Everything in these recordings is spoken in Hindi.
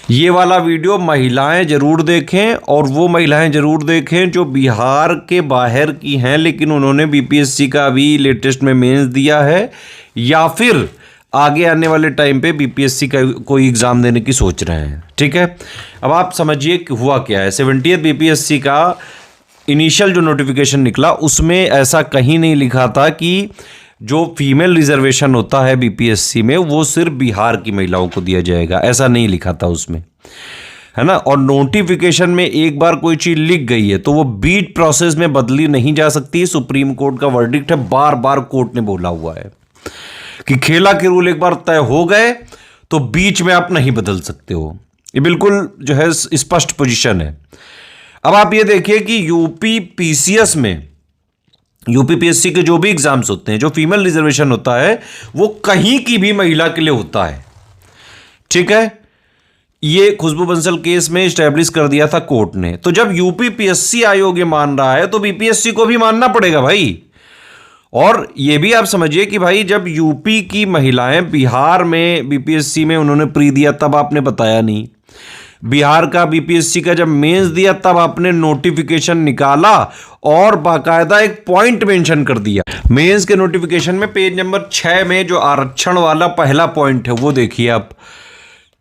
ये वाला वीडियो महिलाएं ज़रूर देखें, और वो महिलाएं ज़रूर देखें जो बिहार के बाहर की हैं लेकिन उन्होंने बीपीएससी का अभी लेटेस्ट में मेंस दिया है, या फिर आगे आने वाले टाइम पे बीपीएससी का कोई एग्ज़ाम देने की सोच रहे हैं। ठीक है, अब आप समझिए कि हुआ क्या है। 70th बीपीएससी का इनिशियल जो नोटिफिकेशन निकला उसमें ऐसा कहीं नहीं लिखा था कि जो फीमेल रिजर्वेशन होता है बीपीएससी में वो सिर्फ बिहार की महिलाओं को दिया जाएगा, ऐसा नहीं लिखा था उसमें, है ना। और नोटिफिकेशन में एक बार कोई चीज़ लिख गई है तो वो बीट प्रोसेस में बदली नहीं जा सकती। सुप्रीम कोर्ट का वर्डिक्ट है, बार बार कोर्ट ने बोला हुआ है कि खेला के रूल एक बार तय हो गए तो बीच में आप नहीं बदल सकते हो। ये बिल्कुल जो है स्पष्ट पोजीशन है। अब आप ये देखिए कि यूपी पीसीएस में, यूपी पीएससी के जो भी एग्जाम्स होते हैं, जो फीमेल रिजर्वेशन होता है वो कहीं की भी महिला के लिए होता है। ठीक है, ये खुशबू बंसल केस में स्टैब्लिश कर दिया था कोर्ट ने। तो जब यूपी पीएससी आयोग ये मान रहा है तो बीपीएससी को भी मानना पड़ेगा भाई। और ये भी आप समझिए कि भाई जब यूपी की महिलाएं बिहार में बीपीएससी में उन्होंने प्री दिया तब आपने बताया नहीं, बिहार का बीपीएससी का जब मेंस दिया तब आपने नोटिफिकेशन निकाला और बाकायदा एक पॉइंट मेंशन कर दिया। मेंस के नोटिफिकेशन में पेज नंबर 6 में जो आरक्षण वाला पहला पॉइंट है वो देखिए आप।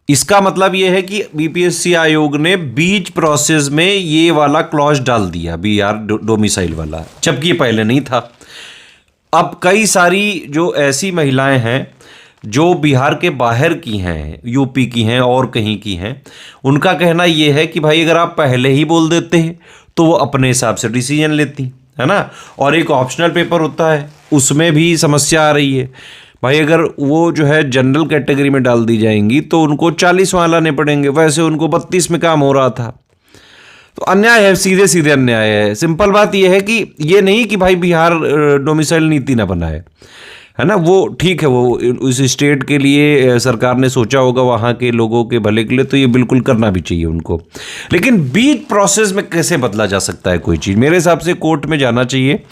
इसका मतलब यह है कि बीपीएससी आयोग ने बीच प्रोसेस में ये वाला क्लॉज डाल दिया, बिहार डोमिसाइल वाला, जबकि पहले नहीं था। अब कई सारी जो ऐसी महिलाएं हैं जो बिहार के बाहर की हैं, यूपी की हैं और कहीं की हैं, उनका कहना यह है कि भाई अगर आप पहले ही बोल देते हैं तो वो अपने हिसाब से डिसीजन लेती, है ना। और एक ऑप्शनल पेपर होता है उसमें भी समस्या आ रही है भाई। अगर वो जो है जनरल कैटेगरी में डाल दी जाएंगी तो उनको 40 वहाँ लाने पड़ेंगे, वैसे उनको 32 में काम हो रहा था। तो अन्याय है, सीधे सीधे अन्याय है। सिंपल बात यह है कि ये नहीं कि भाई बिहार डोमिसाइल नीति ना बनाए, है ना। वो ठीक है, वो उस स्टेट के लिए सरकार ने सोचा होगा वहाँ के लोगों के भले के लिए, तो ये बिल्कुल करना भी चाहिए उनको। लेकिन बीच प्रोसेस में कैसे बदला जा सकता है कोई चीज़? मेरे हिसाब से कोर्ट में जाना चाहिए।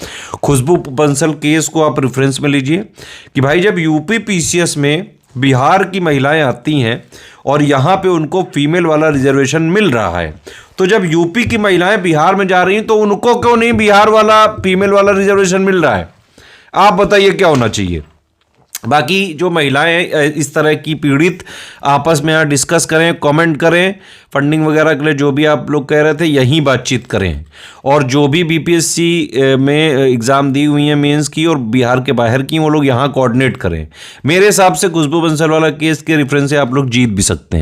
खुशबू बंसल केस को आप रेफरेंस में लीजिए कि भाई जब यूपी पीसीएस में बिहार की महिलाएं आती हैं और यहाँ पे उनको फीमेल वाला रिजर्वेशन मिल रहा है, तो जब यूपी की महिलाएं बिहार में जा रही हैं तो उनको क्यों नहीं बिहार वाला फीमेल वाला रिजर्वेशन मिल रहा है? आप बताइए क्या होना चाहिए। बाकी जो महिलाएं इस तरह की पीड़ित, आपस में यहाँ डिस्कस करें, कमेंट करें, फंडिंग वगैरह के लिए जो भी आप लोग कह रहे थे यहीं बातचीत करें। और जो भी बीपीएससी में एग्ज़ाम दी हुई हैं मेंस की और बिहार के बाहर की, वो लोग यहाँ कोऑर्डिनेट करें। मेरे हिसाब से खुशबू बंसल वाला केस के रेफरेंस से आप लोग जीत भी सकते हैं।